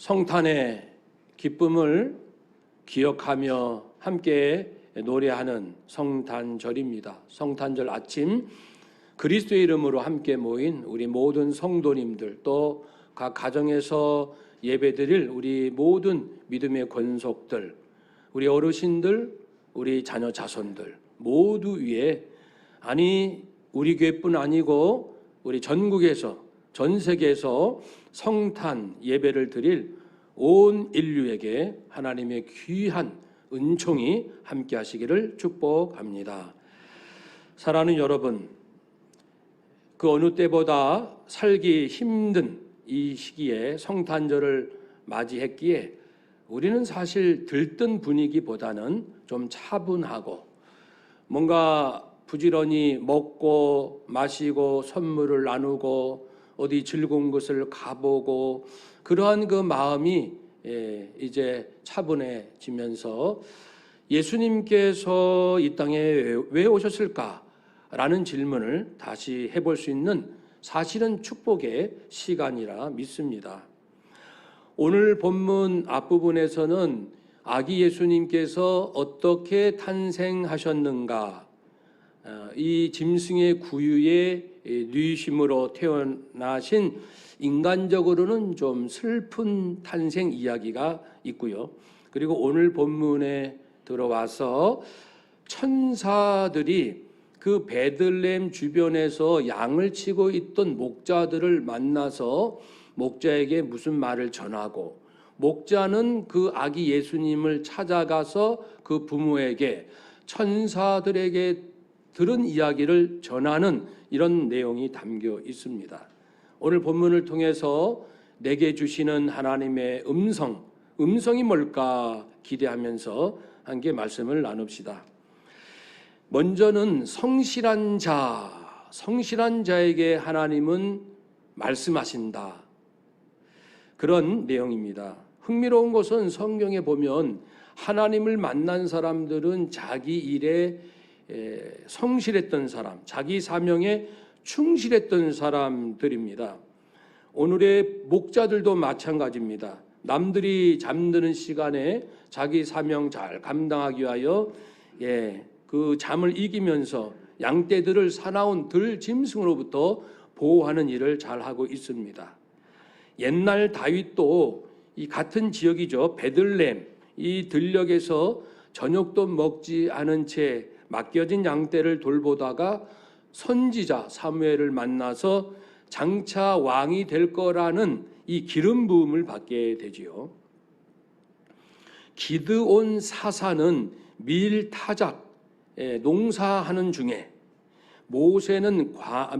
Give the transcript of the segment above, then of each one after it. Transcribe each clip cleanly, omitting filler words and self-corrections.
성탄의 기쁨을 기억하며 함께 노래하는 성탄절입니다. 성탄절 아침 그리스도의 이름으로 함께 모인 우리 모든 성도님들, 또 각 가정에서 예배드릴 우리 모든 믿음의 권속들, 우리 어르신들, 우리 자녀 자손들 모두 위에, 아니 우리 교회뿐 아니고 우리 전국에서, 전 세계에서 성탄 예배를 드릴 온 인류에게 하나님의 귀한 은총이 함께 하시기를 축복합니다. 사랑하는 여러분, 그 어느 때보다 살기 힘든 이 시기에 성탄절을 맞이했기에 우리는 사실 들뜬 분위기보다는 좀 차분하고 뭔가 부지런히 먹고 마시고 선물을 나누고 어디 즐거운 곳을 가보고, 그러한 그 마음이 이제 차분해지면서 예수님께서 이 땅에 왜 오셨을까라는 질문을 다시 해볼 수 있는 사실은 축복의 시간이라 믿습니다. 오늘 본문 앞부분에서는 아기 예수님께서 어떻게 탄생하셨는가, 이 짐승의 구유의 뉘심으로 태어나신 인간적으로는 좀 슬픈 탄생 이야기가 있고요. 그리고 오늘 본문에 들어와서 천사들이 그 베들레헴 주변에서 양을 치고 있던 목자들을 만나서 목자에게 무슨 말을 전하고, 목자는 그 아기 예수님을 찾아가서 그 부모에게 천사들에게 들은 이야기를 전하는 이런 내용이 담겨 있습니다. 오늘 본문을 통해서 내게 주시는 하나님의 음성이 뭘까 기대하면서 함께 말씀을 나눕시다. 먼저는 성실한 자에게 하나님은 말씀하신다, 그런 내용입니다. 흥미로운 것은 성경에 보면 하나님을 만난 사람들은 자기 일에 성실했던 사람, 자기 사명에 충실했던 사람들입니다. 오늘의 목자들도 마찬가지입니다. 남들이 잠드는 시간에 자기 사명 잘 감당하기 위하여 그 잠을 이기면서 양떼들을 사나운 들짐승으로부터 보호하는 일을 잘하고 있습니다. 옛날 다윗도 이 같은 지역이죠. 베들레헴 이 들녘에서 저녁도 먹지 않은 채 맡겨진 양떼를 돌보다가 선지자 사무엘을 만나서 장차 왕이 될 거라는 이 기름 부음을 받게 되지요. 기드온 사사는 밀타작 농사하는 중에, 모세는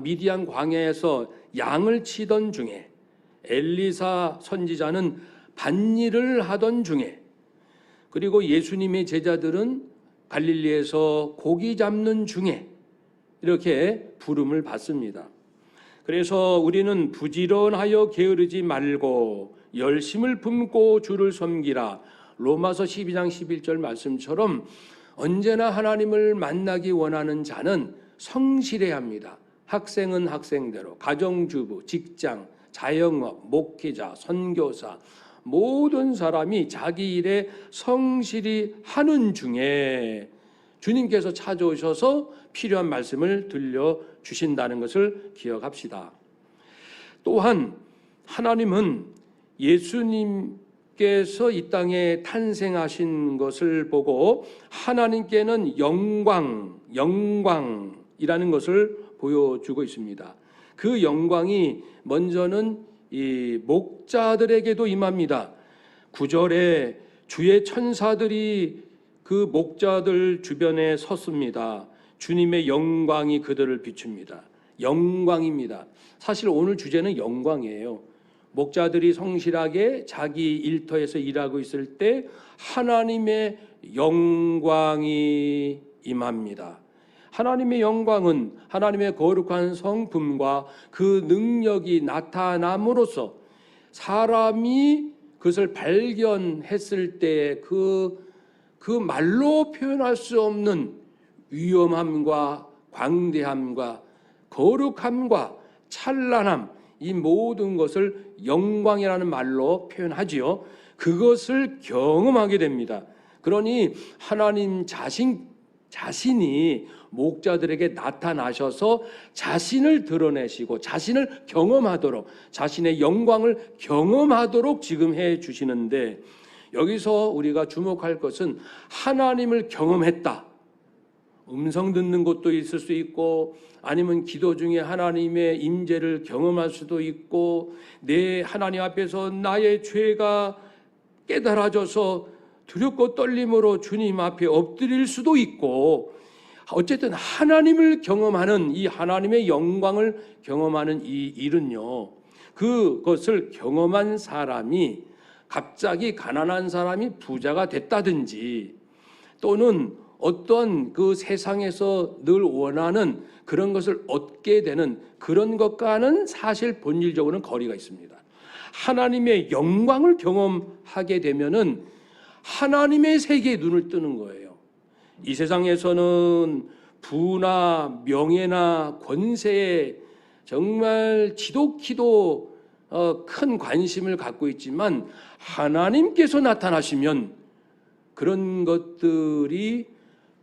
미디안 광야에서 양을 치던 중에, 엘리사 선지자는 밭일을 하던 중에, 그리고 예수님의 제자들은 갈릴리에서 고기 잡는 중에 이렇게 부름을 받습니다. 그래서 우리는 부지런하여 게으르지 말고 열심을 품고 주를 섬기라, 로마서 12장 11절 말씀처럼 언제나 하나님을 만나기 원하는 자는 성실해야 합니다. 학생은 학생대로, 가정주부, 직장, 자영업, 목회자, 선교사, 모든 사람이 자기 일에 성실히 하는 중에 주님께서 찾아오셔서 필요한 말씀을 들려주신다는 것을 기억합시다. 또한 하나님은 예수님께서 이 땅에 탄생하신 것을 보고 하나님께는 영광이라는 것을 보여주고 있습니다. 그 영광이 먼저는 이 목자들에게도 임합니다. 9절에 주의 천사들이 그 목자들 주변에 섰습니다. 주님의 영광이 그들을 비춥니다. 영광입니다. 사실 오늘 주제는 영광이에요. 목자들이 성실하게 자기 일터에서 일하고 있을 때 하나님의 영광이 임합니다. 하나님의 영광은 하나님의 거룩한 성품과 그 능력이 나타남으로써 사람이 그것을 발견했을 때의 그 말로 표현할 수 없는 위엄함과 광대함과 거룩함과 찬란함, 이 모든 것을 영광이라는 말로 표현하지요. 그것을 경험하게 됩니다. 그러니 하나님 자신이 목자들에게 나타나셔서 자신을 드러내시고 자신을 경험하도록, 자신의 영광을 경험하도록 지금 해 주시는데, 여기서 우리가 주목할 것은 하나님을 경험했다. 음성 듣는 것도 있을 수 있고, 아니면 기도 중에 하나님의 임재를 경험할 수도 있고, 내 하나님 앞에서 나의 죄가 깨달아져서 두렵고 떨림으로 주님 앞에 엎드릴 수도 있고, 어쨌든 하나님을 경험하는, 이 하나님의 영광을 경험하는 이 일은요, 그것을 경험한 사람이 갑자기 가난한 사람이 부자가 됐다든지, 또는 어떤 그 세상에서 늘 원하는 그런 것을 얻게 되는 그런 것과는 사실 본질적으로는 거리가 있습니다. 하나님의 영광을 경험하게 되면은 하나님의 세계에 눈을 뜨는 거예요. 이 세상에서는 부나 명예나 권세에 정말 지독히도 큰 관심을 갖고 있지만, 하나님께서 나타나시면 그런 것들이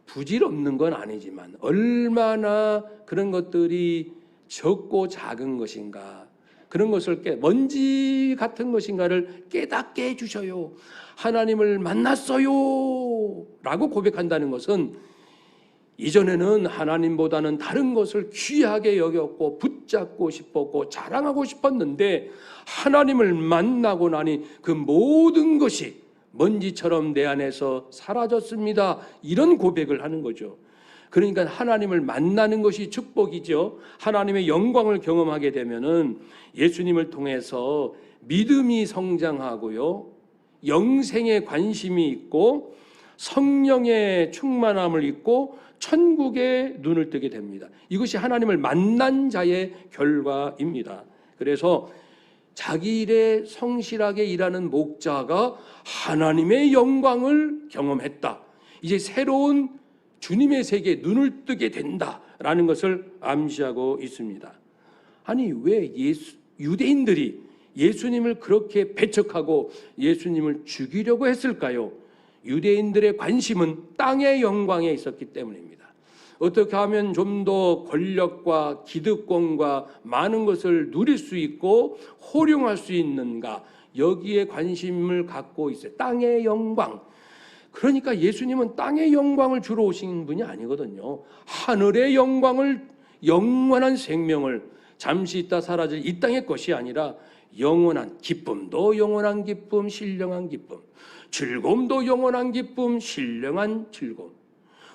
부질없는 건 아니지만 얼마나 그런 것들이 적고 작은 것인가, 그런 것을 먼지 같은 것인가를 깨닫게 해주셔요. 하나님을 만났어요 라고 고백한다는 것은, 이전에는 하나님보다는 다른 것을 귀하게 여겼고 붙잡고 싶었고 자랑하고 싶었는데, 하나님을 만나고 나니 그 모든 것이 먼지처럼 내 안에서 사라졌습니다. 이런 고백을 하는 거죠. 그러니까 하나님을 만나는 것이 축복이죠. 하나님의 영광을 경험하게 되면은 예수님을 통해서 믿음이 성장하고요, 영생에 관심이 있고 성령의 충만함을 입고 천국에 눈을 뜨게 됩니다. 이것이 하나님을 만난 자의 결과입니다. 그래서 자기 일에 성실하게 일하는 목자가 하나님의 영광을 경험했다. 이제 새로운 주님의 세계에 눈을 뜨게 된다라는 것을 암시하고 있습니다. 아니, 왜 유대인들이 예수님을 그렇게 배척하고 예수님을 죽이려고 했을까요? 유대인들의 관심은 땅의 영광에 있었기 때문입니다. 어떻게 하면 좀 더 권력과 기득권과 많은 것을 누릴 수 있고 호령할 수 있는가, 여기에 관심을 갖고 있어요. 땅의 영광. 그러니까 예수님은 땅의 영광을 주러 오신 분이 아니거든요. 하늘의 영광을, 영원한 생명을, 잠시 있다 사라질 이 땅의 것이 아니라 영원한 기쁨도 영원한 기쁨, 신령한 기쁨, 즐거움도 영원한 기쁨, 신령한 즐거움,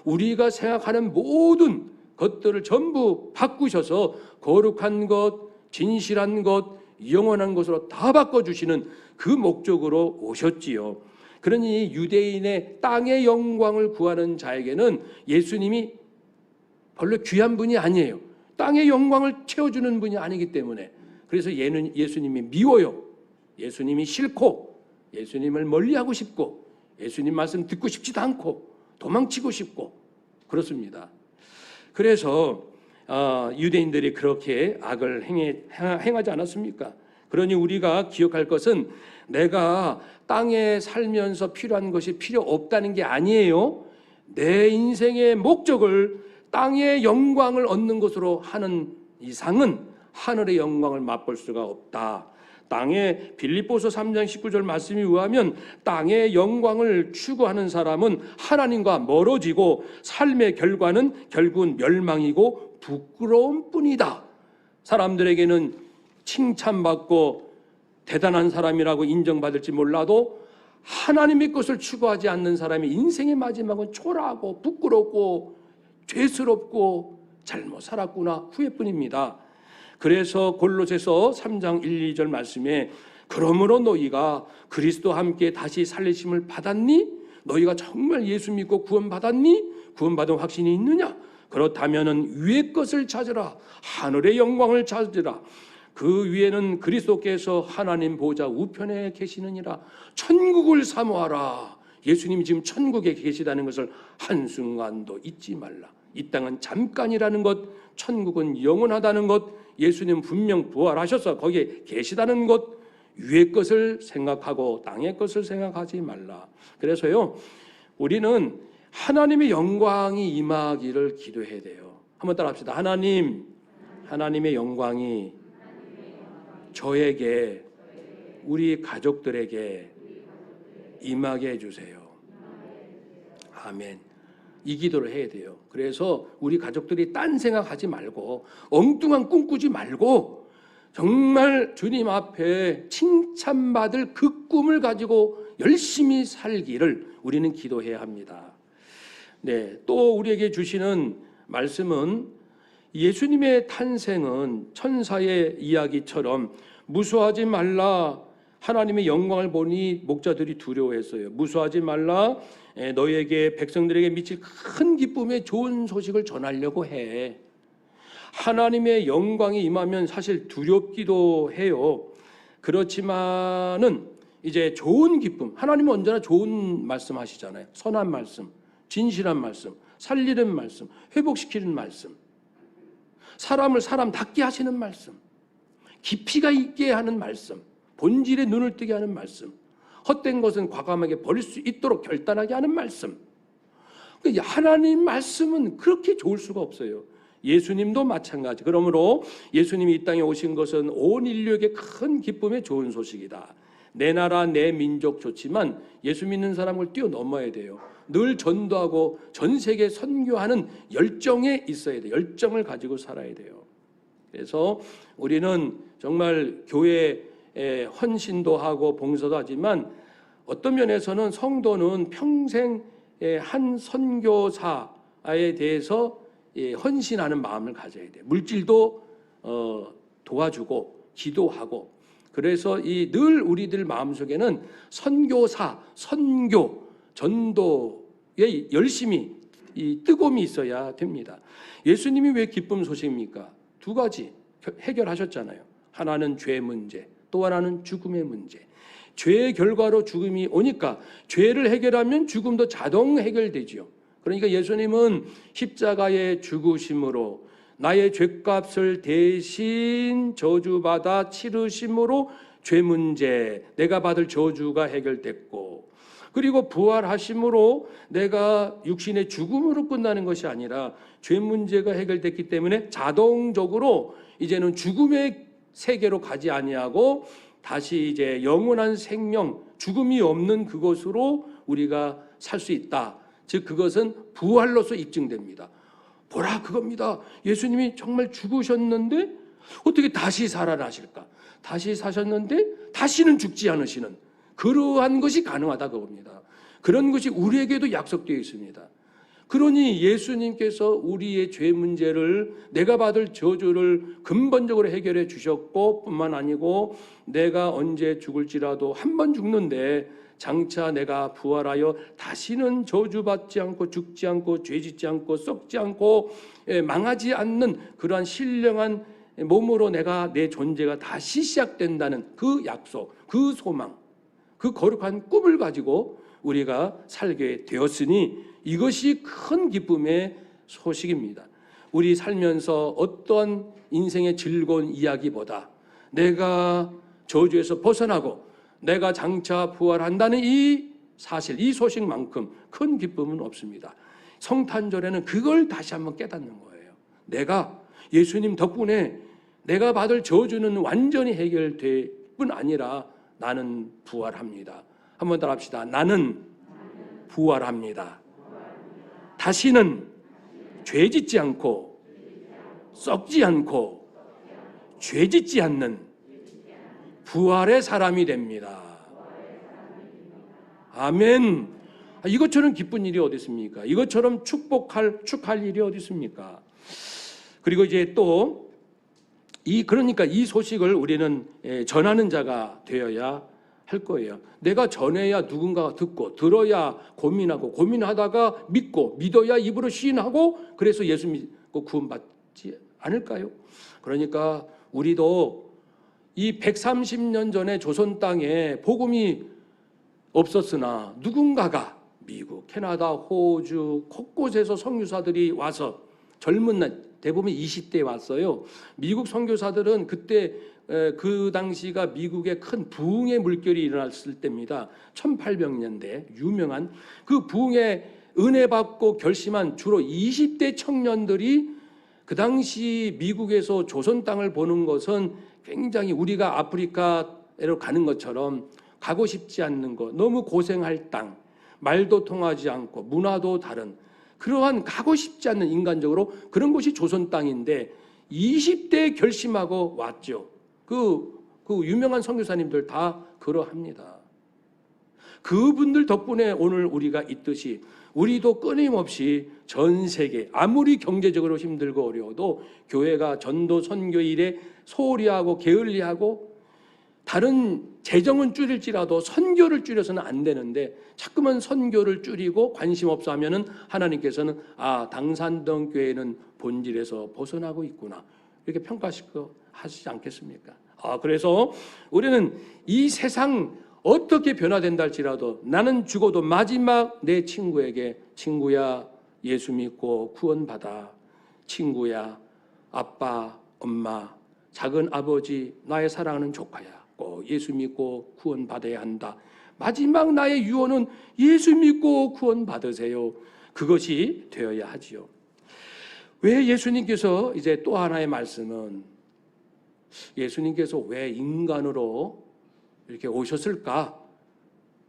우리가 생각하는 모든 것들을 전부 바꾸셔서 거룩한 것, 진실한 것, 영원한 것으로 다 바꿔주시는 그 목적으로 오셨지요. 그러니 유대인의 땅의 영광을 구하는 자에게는 예수님이 별로 귀한 분이 아니에요. 땅의 영광을 채워주는 분이 아니기 때문에, 그래서 예수님이 미워요. 예수님이 싫고, 예수님을 멀리하고 싶고, 예수님 말씀 듣고 싶지도 않고, 도망치고 싶고 그렇습니다. 그래서 유대인들이 그렇게 악을 행하지 않았습니까? 그러니 우리가 기억할 것은, 내가 땅에 살면서 필요한 것이 필요 없다는 게 아니에요. 내 인생의 목적을 땅의 영광을 얻는 것으로 하는 이상은 하늘의 영광을 맛볼 수가 없다. 땅의 빌립보서 3장 19절 말씀에 의하면 땅의 영광을 추구하는 사람은 하나님과 멀어지고 삶의 결과는 결국은 멸망이고 부끄러움 뿐이다. 사람들에게는 칭찬받고 대단한 사람이라고 인정받을지 몰라도 하나님의 것을 추구하지 않는 사람의 인생의 마지막은 초라하고 부끄럽고 죄스럽고 잘못 살았구나 후회뿐입니다. 그래서 골로새서 3장 1, 2절 말씀에, 그러므로 너희가 그리스도와 함께 다시 살리심을 받았니? 너희가 정말 예수 믿고 구원받았니? 구원받은 확신이 있느냐? 그렇다면 위의 것을 찾으라. 하늘의 영광을 찾으라. 그 위에는 그리스도께서 하나님 보좌 우편에 계시느니라. 천국을 사모하라. 예수님이 지금 천국에 계시다는 것을 한순간도 잊지 말라. 이 땅은 잠깐이라는 것, 천국은 영원하다는 것, 예수님 분명 부활하셔서 거기에 계시다는 것, 위의 것을 생각하고 땅의 것을 생각하지 말라. 그래서요, 우리는 하나님의 영광이 임하기를 기도해야 돼요. 한번 따라합시다. 하나님, 하나님의 영광이 저에게, 우리 가족들에게 임하게 해주세요. 아멘. 이 기도를 해야 돼요. 그래서 우리 가족들이 딴 생각하지 말고 엉뚱한 꿈 꾸지 말고 정말 주님 앞에 칭찬받을 그 꿈을 가지고 열심히 살기를 우리는 기도해야 합니다. 네, 또 우리에게 주시는 말씀은 예수님의 탄생은 천사의 이야기처럼 무수하지 말라. 하나님의 영광을 보니 목자들이 두려워했어요. 무수하지 말라. 너에게 백성들에게 미칠 큰 기쁨의 좋은 소식을 전하려고 해. 하나님의 영광이 임하면 사실 두렵기도 해요. 그렇지만은 이제 좋은 기쁨, 하나님은 언제나 좋은 말씀 하시잖아요. 선한 말씀, 진실한 말씀, 살리는 말씀, 회복시키는 말씀, 사람을 사람답게 하시는 말씀, 깊이가 있게 하는 말씀, 본질에 눈을 뜨게 하는 말씀, 헛된 것은 과감하게 버릴 수 있도록 결단하게 하는 말씀. 하나님 말씀은 그렇게 좋을 수가 없어요. 예수님도 마찬가지. 그러므로 예수님이 이 땅에 오신 것은 온 인류에게 큰 기쁨의 좋은 소식이다. 내 나라 내 민족 좋지만 예수 믿는 사람을 뛰어넘어야 돼요. 늘 전도하고 전 세계 선교하는 열정에 있어야 돼요. 열정을 가지고 살아야 돼요. 그래서 우리는 정말 교회에 헌신도 하고 봉사도 하지만 어떤 면에서는 성도는 평생 한 선교사에 대해서 헌신하는 마음을 가져야 돼요. 물질도 도와주고 기도하고. 그래서 늘 우리들 마음속에는 선교사, 선교, 전도에 열심히 뜨거움이 있어야 됩니다. 예수님이 왜 기쁨 소식입니까? 두 가지 해결하셨잖아요. 하나는 죄 문제, 또 하나는 죽음의 문제. 죄의 결과로 죽음이 오니까 죄를 해결하면 죽음도 자동 해결되지요. 그러니까 예수님은 십자가의 죽으심으로 나의 죄값을 대신 저주받아 치르심으로 죄 문제, 내가 받을 저주가 해결됐고, 그리고 부활하심으로 내가 육신의 죽음으로 끝나는 것이 아니라 죄 문제가 해결됐기 때문에 자동적으로 이제는 죽음의 세계로 가지 아니하고 다시 이제 영원한 생명, 죽음이 없는 그것으로 우리가 살 수 있다. 즉 그것은 부활로서 입증됩니다. 보라 그겁니다. 예수님이 정말 죽으셨는데 어떻게 다시 살아나실까? 다시 사셨는데 다시는 죽지 않으시는 그러한 것이 가능하다 그겁니다. 그런 것이 우리에게도 약속되어 있습니다. 그러니 예수님께서 우리의 죄 문제를, 내가 받을 저주를 근본적으로 해결해 주셨고 뿐만 아니고 내가 언제 죽을지라도 한 번 죽는데 장차 내가 부활하여 다시는 저주받지 않고 죽지 않고 죄짓지 않고 썩지 않고 망하지 않는 그러한 신령한 몸으로 내가 내 존재가 다시 시작된다는 그 약속, 그 소망, 그 거룩한 꿈을 가지고 우리가 살게 되었으니 이것이 큰 기쁨의 소식입니다. 우리 살면서 어떠한 인생의 즐거운 이야기보다 내가 저주에서 벗어나고 내가 장차 부활한다는 이 사실, 이 소식만큼 큰 기쁨은 없습니다. 성탄절에는 그걸 다시 한번 깨닫는 거예요. 내가 예수님 덕분에 내가 받을 저주는 완전히 해결될 뿐 아니라 나는 부활합니다. 한번 더 합시다. 나는 부활합니다. 다시는 죄짓지 않고 썩지 않고 죄짓지 않는 부활의 사람이 됩니다. 아멘. 이것처럼 기쁜 일이 어디 있습니까? 이것처럼 축할 일이 어디 있습니까? 그리고 이제 또 그러니까 이 소식을 우리는 전하는 자가 되어야 할 거예요. 내가 전해야 누군가가 듣고, 들어야 고민하고, 고민하다가 믿고, 믿어야 입으로 시인하고, 그래서 예수 믿고 구원받지 않을까요? 그러니까 우리도 이 130년 전에 조선 땅에 복음이 없었으나 누군가가 미국, 캐나다, 호주 곳곳에서 선교사들이 와서 젊은 날 대부분 20대에 왔어요. 미국 선교사들은 그때 그 당시가 미국의 큰 부흥의 물결이 일어났을 때입니다. 1800년대 유명한 그 부흥에 은혜 받고 결심한 주로 20대 청년들이 그 당시 미국에서 조선 땅을 보는 것은 굉장히 우리가 아프리카로 가는 것처럼 가고 싶지 않는 것, 너무 고생할 땅, 말도 통하지 않고 문화도 다른 그러한 가고 싶지 않는 인간적으로 그런 곳이 조선 땅인데 20대에 결심하고 왔죠. 그 유명한 선교사님들 다 그러합니다. 그분들 덕분에 오늘 우리가 있듯이 우리도 끊임없이 전 세계 아무리 경제적으로 힘들고 어려워도 교회가 전도 선교 일에 소홀히 하고 게을리하고 다른 재정은 줄일지라도 선교를 줄여서는 안 되는데 자꾸만 선교를 줄이고 관심 없어 하면은 하나님께서는 당산동 교회는 본질에서 벗어나고 있구나 이렇게 평가하시지 않겠습니까? 그래서 우리는 이 세상 어떻게 변화된다 할지라도 나는 죽어도 마지막 내 친구에게 친구야 예수 믿고 구원받아, 친구야 아빠 엄마 작은 아버지 나의 사랑하는 조카야 꼭 예수 믿고 구원받아야 한다. 마지막 나의 유언은 예수 믿고 구원받으세요. 그것이 되어야 하지요. 왜 예수님께서 이제 또 하나의 말씀은 예수님께서 왜 인간으로 이렇게 오셨을까?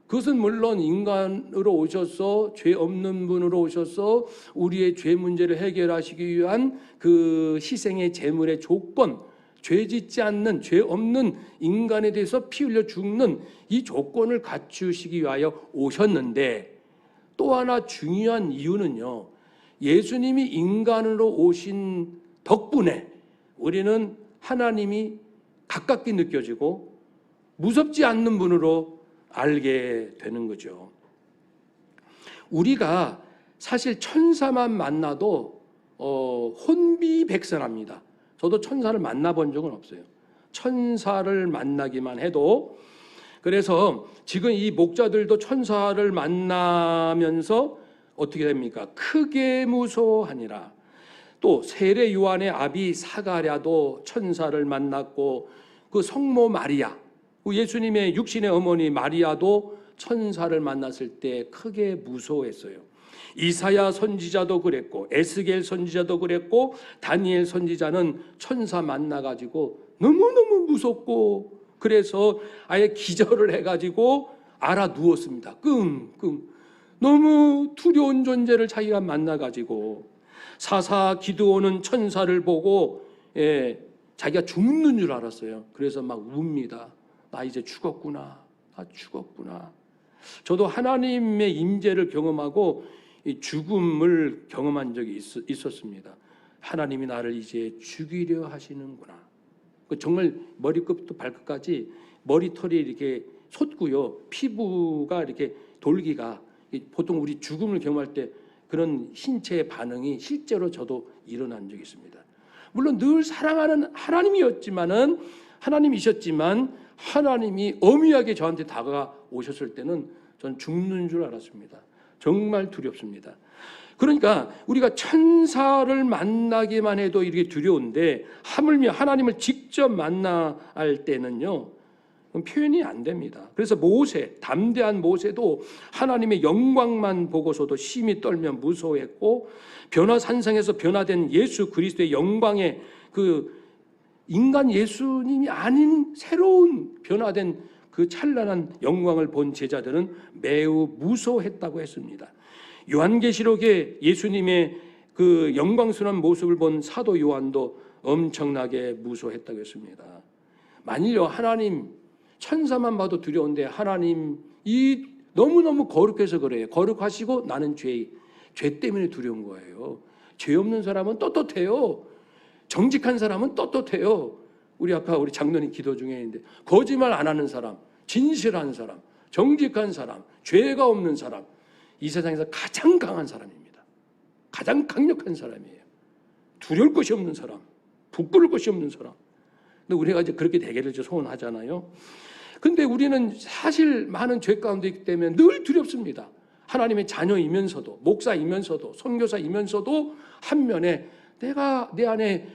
그것은 물론 인간으로 오셔서 죄 없는 분으로 오셔서 우리의 죄 문제를 해결하시기 위한 그 희생의 제물의 조건, 죄 짓지 않는 죄 없는 인간에 대해서 피 흘려 죽는 이 조건을 갖추시기 위하여 오셨는데 또 하나 중요한 이유는요. 예수님이 인간으로 오신 덕분에 우리는 하나님이 가깝게 느껴지고 무섭지 않는 분으로 알게 되는 거죠. 우리가 사실 천사만 만나도 혼비백산합니다. 저도 천사를 만나본 적은 없어요. 천사를 만나기만 해도 그래서 지금 이 목자들도 천사를 만나면서 어떻게 됩니까? 크게 무서워하니라. 또 세례 요한의 아비 사가랴도 천사를 만났고 그 성모 마리아 예수님의 육신의 어머니 마리아도 천사를 만났을 때 크게 무서워했어요. 이사야 선지자도 그랬고 에스겔 선지자도 그랬고 다니엘 선지자는 천사 만나가지고 너무너무 무섭고 그래서 아예 기절을 해가지고 알아 누웠습니다. 끙끙 너무 두려운 존재를 자기가 만나가지고 사사 기드온은 천사를 보고 자기가 죽는 줄 알았어요. 그래서 막 웁니다. 나 이제 죽었구나. 나 죽었구나. 저도 하나님의 임재를 경험하고 이 죽음을 경험한 적이 있었습니다. 하나님이 나를 이제 죽이려 하시는구나. 정말 머리끝부터 발끝까지 머리털이 이렇게 솟고요. 피부가 이렇게 돌기가 보통 우리 죽음을 경험할 때 그런 신체의 반응이 실제로 저도 일어난 적이 있습니다. 물론 늘 사랑하는 하나님이셨지만 하나님이 엄하게 저한테 다가오셨을 때는 전 죽는 줄 알았습니다. 정말 두렵습니다. 그러니까 우리가 천사를 만나기만 해도 이렇게 두려운데 하물며 하나님을 직접 만날 때는요 표현이 안 됩니다. 그래서 담대한 모세도 하나님의 영광만 보고서도 심히 떨며 무서워했고 변화산상에서 변화된 예수 그리스도의 영광의 그 인간 예수님이 아닌 새로운 변화된 그 찬란한 영광을 본 제자들은 매우 무서워했다고 했습니다. 요한계시록에 예수님의 그 영광스러운 모습을 본 사도 요한도 엄청나게 무서워했다고 했습니다. 만일요 하나님 천사만 봐도 두려운데 하나님 이 너무너무 거룩해서 그래요. 거룩하시고 나는 죄 때문에 두려운 거예요. 죄 없는 사람은 떳떳해요. 정직한 사람은 떳떳해요. 우리 장로님 기도 중에 있는데 거짓말 안 하는 사람, 진실한 사람, 정직한 사람, 죄가 없는 사람 이 세상에서 가장 강한 사람입니다. 가장 강력한 사람이에요. 두려울 것이 없는 사람, 부끄러울 것이 없는 사람. 근데 우리가 이제 그렇게 되기를 소원하잖아요. 근데 우리는 사실 많은 죄 가운데 있기 때문에 늘 두렵습니다. 하나님의 자녀이면서도, 목사이면서도, 선교사이면서도 한면에 내가 내 안에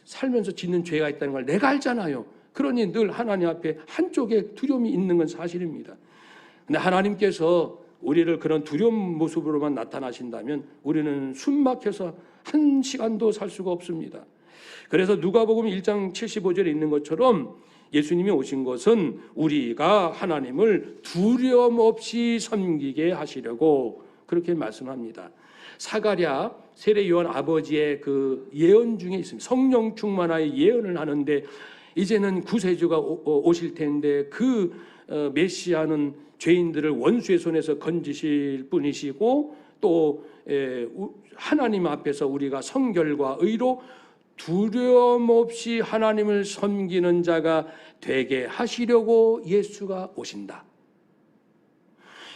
살면서 짓는 죄가 있다는 걸 내가 알잖아요. 그러니 늘 하나님 앞에 한쪽에 두려움이 있는 건 사실입니다. 근데 하나님께서 우리를 그런 두려운 모습으로만 나타나신다면 우리는 숨 막혀서 한 시간도 살 수가 없습니다. 그래서 누가복음 1장 75절에 있는 것처럼 예수님이 오신 것은 우리가 하나님을 두려움 없이 섬기게 하시려고 그렇게 말씀합니다. 사가랴 세례 요한 아버지의 그 예언 중에 있습니다. 성령 충만하여 예언을 하는데 이제는 구세주가 오실 텐데 그 메시아는 죄인들을 원수의 손에서 건지실 분이시고 또 하나님 앞에서 우리가 성결과 의로 두려움 없이 하나님을 섬기는 자가 되게 하시려고 예수가 오신다.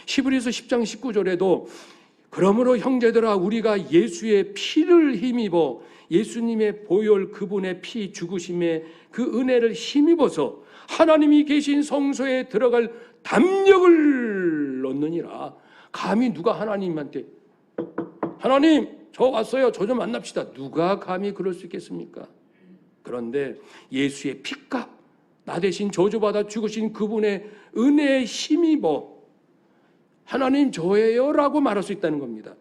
히브리서 10장 19절에도 그러므로 형제들아 우리가 예수의 피를 힘입어 예수님의 보혈 그분의 피 죽으심의 그 은혜를 힘입어서 하나님이 계신 성소에 들어갈 담력을 얻느니라. 감히 누가 하나님한테 하나님 저 왔어요. 저 좀 만납시다. 누가 감히 그럴 수 있겠습니까? 그런데 예수의 피값 나 대신 저주받아 죽으신 그분의 은혜에 힘입어 하나님 저예요 라고 말할 수 있다는 겁니다.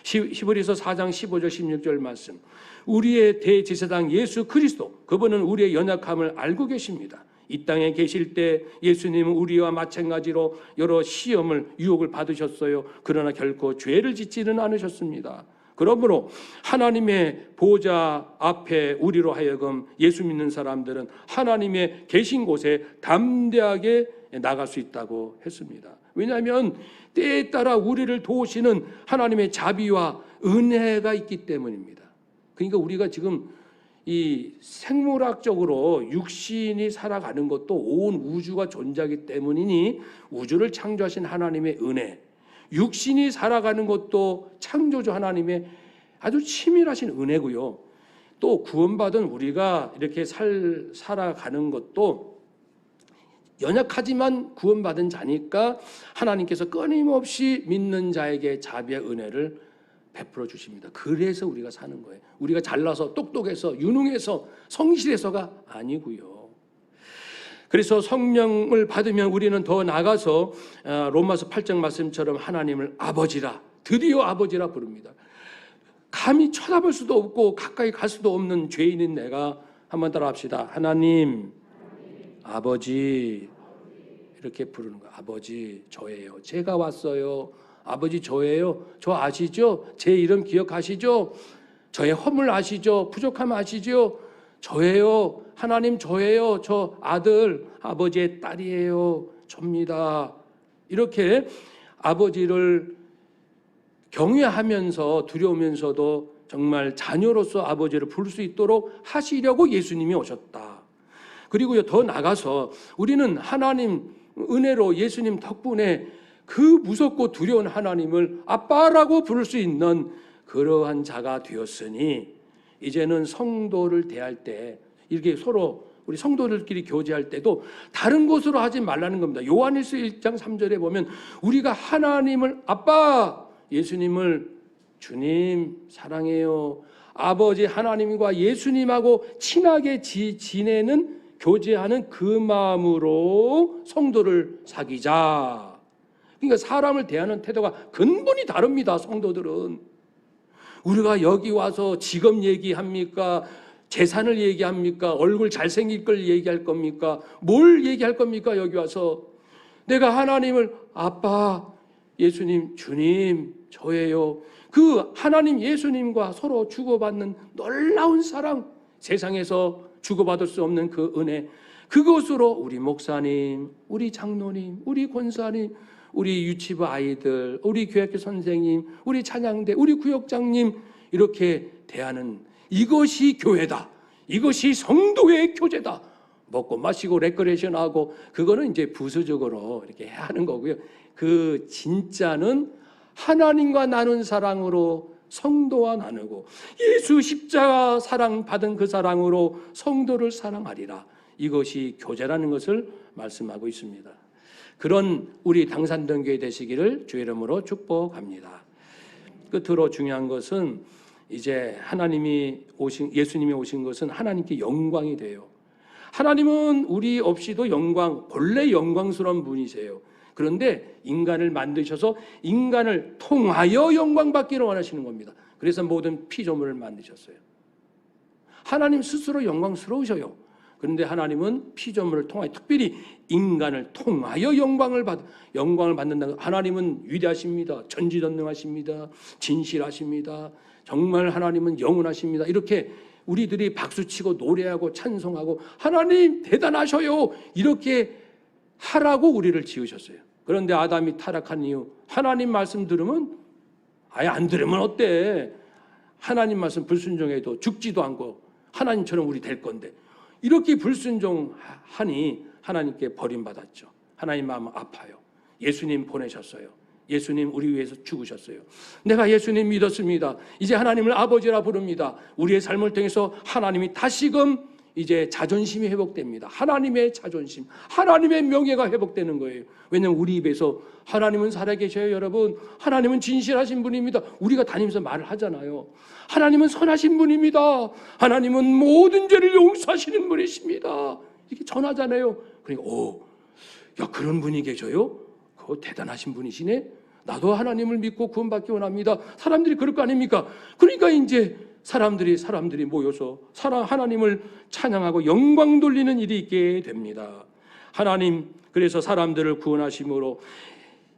히브리서 4장 15절 16절 말씀 우리의 대제사장 예수 그리스도 그분은 우리의 연약함을 알고 계십니다. 이 땅에 계실 때 예수님은 우리와 마찬가지로 여러 시험을 유혹을 받으셨어요. 그러나 결코 죄를 짓지는 않으셨습니다. 그러므로 하나님의 보좌 앞에 우리로 하여금 예수 믿는 사람들은 하나님의 계신 곳에 담대하게 나갈 수 있다고 했습니다. 왜냐하면 때에 따라 우리를 도우시는 하나님의 자비와 은혜가 있기 때문입니다. 그러니까 우리가 지금 이 생물학적으로 육신이 살아가는 것도 온 우주가 존재하기 때문이니 우주를 창조하신 하나님의 은혜, 육신이 살아가는 것도 창조주 하나님의 아주 치밀하신 은혜고요. 또 구원받은 우리가 이렇게 살아가는 것도 연약하지만 구원받은 자니까 하나님께서 끊임없이 믿는 자에게 자비의 은혜를 베풀어 주십니다. 그래서 우리가 사는 거예요. 우리가 잘나서 똑똑해서 유능해서 성실해서가 아니고요. 그래서 성령을 받으면 우리는 더 나아가서 로마서 8장 말씀처럼 하나님을 아버지라 드디어 아버지라 부릅니다. 감히 쳐다볼 수도 없고 가까이 갈 수도 없는 죄인인 내가 한번 따라 합시다. 하나님 아버지 이렇게 부르는 거예요. 아버지 저예요. 제가 왔어요. 아버지 저예요. 저 아시죠? 제 이름 기억하시죠? 저의 허물 아시죠? 부족함 아시죠? 저예요. 하나님 저예요. 저 아들 아버지의 딸이에요. 접니다. 이렇게 아버지를 경외하면서 두려우면서도 정말 자녀로서 아버지를 부를 수 있도록 하시려고 예수님이 오셨다. 그리고요 더 나가서 우리는 하나님 은혜로 예수님 덕분에 그 무섭고 두려운 하나님을 아빠라고 부를 수 있는 그러한 자가 되었으니 이제는 성도를 대할 때 이렇게 서로 우리 성도들끼리 교제할 때도 다른 것으로 하지 말라는 겁니다. 요한일서 1장 3절에 보면 우리가 하나님을 아빠 예수님을 주님 사랑해요. 아버지 하나님과 예수님하고 친하게 지내는 교제하는 그 마음으로 성도를 사귀자. 그러니까 사람을 대하는 태도가 근본이 다릅니다. 성도들은 우리가 여기 와서 직업 얘기합니까? 재산을 얘기합니까? 얼굴 잘생길 걸 얘기할 겁니까? 뭘 얘기할 겁니까? 여기 와서 내가 하나님을 아빠 예수님 주님 저예요. 그 하나님 예수님과 서로 주고받는 놀라운 사랑, 세상에서 주고받을 수 없는 그 은혜, 그것으로 우리 목사님, 우리 장로님, 우리 권사님, 우리 유치부 아이들, 우리 교육교 선생님, 우리 찬양대, 우리 구역장님 이렇게 대하는 이것이 교회다. 이것이 성도의 교제다. 먹고 마시고 레크레이션하고 그거는 이제 부수적으로 이렇게 해야 하는 거고요. 그 진짜는 하나님과 나눈 사랑으로 성도와 나누고 예수 십자가 사랑 받은 그 사랑으로 성도를 사랑하리라. 이것이 교제라는 것을 말씀하고 있습니다. 그런 우리 당산동교회 되시기를 주의 이름으로 축복합니다. 끝으로 중요한 것은 이제 예수님이 오신 것은 하나님께 영광이 돼요. 하나님은 우리 없이도 본래 영광스러운 분이세요. 그런데 인간을 만드셔서 인간을 통하여 영광 받기를 원하시는 겁니다. 그래서 모든 피조물을 만드셨어요. 하나님 스스로 영광스러우셔요. 그런데 하나님은 피조물을 통하여 특별히 인간을 통하여 영광을 받는다. 하나님은 위대하십니다. 전지전능하십니다. 진실하십니다. 정말 하나님은 영원하십니다. 이렇게 우리들이 박수치고 노래하고 찬송하고 하나님 대단하셔요. 이렇게 하라고 우리를 지으셨어요. 그런데 아담이 타락한 이후 하나님 말씀 들으면 아예 안 들으면 어때? 하나님 말씀 불순종해도 죽지도 않고 하나님처럼 우리 될 건데 이렇게 불순종하니 하나님께 버림받았죠. 하나님 마음 아파요. 예수님 보내셨어요. 예수님 우리 위해서 죽으셨어요. 내가 예수님 믿었습니다. 이제 하나님을 아버지라 부릅니다. 우리의 삶을 통해서 하나님이 다시금 이제 자존심이 회복됩니다. 하나님의 자존심, 하나님의 명예가 회복되는 거예요. 왜냐하면 우리 입에서 하나님은 살아계셔요. 여러분, 하나님은 진실하신 분입니다. 우리가 다니면서 말을 하잖아요. 하나님은 선하신 분입니다. 하나님은 모든 죄를 용서하시는 분이십니다. 이렇게 전하잖아요. 그러니까 야 그런 분이 계셔요? 그거 대단하신 분이시네. 나도 하나님을 믿고 구원받기 원합니다. 사람들이 그럴 거 아닙니까? 그러니까 이제 사람들이 모여서 하나님을 찬양하고 영광 돌리는 일이 있게 됩니다. 하나님 그래서 사람들을 구원하심으로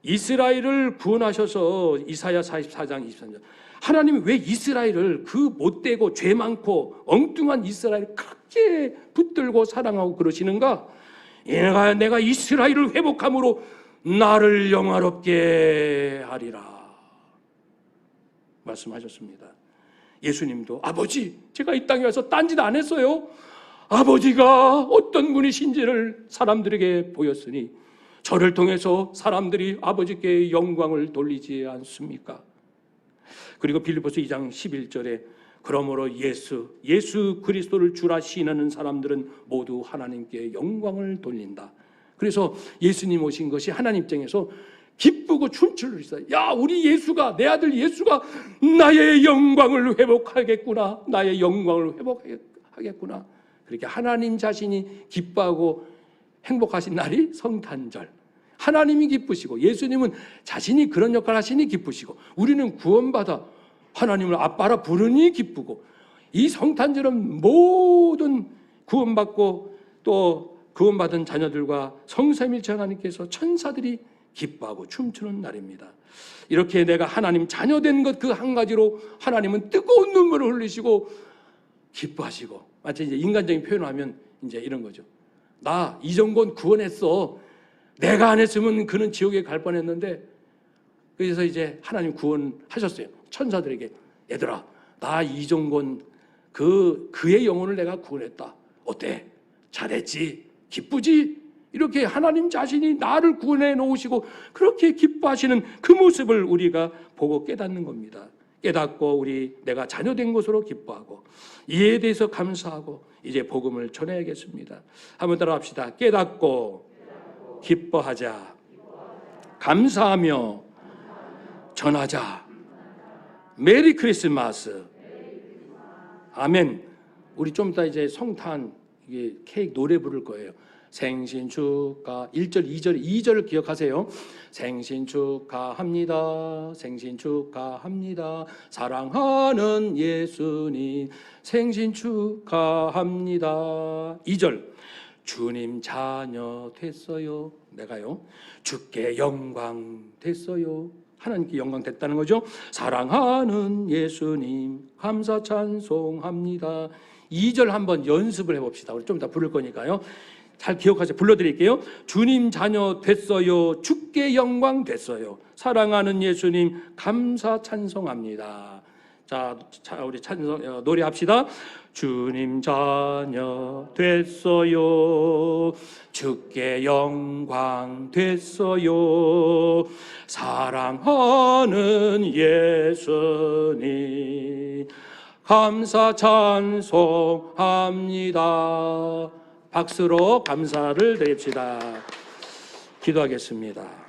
이스라엘을 구원하셔서 이사야 44장 23절 하나님이 왜 이스라엘을 그 못되고 죄 많고 엉뚱한 이스라엘을 그렇게 붙들고 사랑하고 그러시는가? 내가 이스라엘을 회복함으로 나를 영화롭게 하리라 말씀하셨습니다. 예수님도 아버지 제가 이 땅에 와서 딴짓 안 했어요. 아버지가 어떤 분이신지를 사람들에게 보였으니 저를 통해서 사람들이 아버지께 영광을 돌리지 않습니까? 그리고 빌립보서 2장 11절에 그러므로 예수 그리스도를 주라 시인하는 사람들은 모두 하나님께 영광을 돌린다. 그래서 예수님 오신 것이 하나님 입장에서 기쁘고 춤추를 있어요. 야 우리 예수가 내 아들 예수가 나의 영광을 회복하겠구나. 나의 영광을 회복하겠구나. 그렇게 하나님 자신이 기뻐하고 행복하신 날이 성탄절. 하나님이 기쁘시고 예수님은 자신이 그런 역할을 하시니 기쁘시고 우리는 구원받아 하나님을 아빠라 부르니 기쁘고 이 성탄절은 모든 구원받고 또 구원받은 자녀들과 성삼일체 하나님께서 천사들이 기뻐하고 춤추는 날입니다. 이렇게 내가 하나님 자녀된 것 그 한 가지로 하나님은 뜨거운 눈물을 흘리시고 기뻐하시고 마치 이제 인간적인 표현을 하면 이제 이런 거죠. 나 이정권 구원했어. 내가 안 했으면 그는 지옥에 갈 뻔했는데 그래서 이제 하나님 구원하셨어요. 천사들에게 얘들아 나 이정권 그의 영혼을 내가 구원했다. 어때? 잘했지? 기쁘지? 이렇게 하나님 자신이 나를 구원해 놓으시고 그렇게 기뻐하시는 그 모습을 우리가 보고 깨닫는 겁니다. 깨닫고 내가 자녀된 것으로 기뻐하고 이에 대해서 감사하고 이제 복음을 전해야겠습니다. 한번 따라합시다. 깨닫고 기뻐하자. 감사하며 전하자. 메리 크리스마스. 아멘. 우리 좀 이따 이제 성탄 케이크 노래 부를 거예요. 생신 축하 1절 2절을 기억하세요. 생신 축하합니다. 생신 축하합니다. 사랑하는 예수님 생신 축하합니다. 2절 주님 자녀 됐어요. 내가요. 주께 영광 됐어요. 하나님께 영광 됐다는 거죠. 사랑하는 예수님 감사 찬송합니다. 2절 한번 연습을 해봅시다. 우리 좀 이따 부를 거니까요. 잘 기억하세요. 불러드릴게요. 주님 자녀 됐어요. 주께 영광 됐어요. 사랑하는 예수님 감사 찬송합니다. 자 우리 찬송 노래합시다. 주님 자녀 됐어요. 주께 영광 됐어요. 사랑하는 예수님 감사 찬송합니다. 박수로 감사를 드립시다. 기도하겠습니다.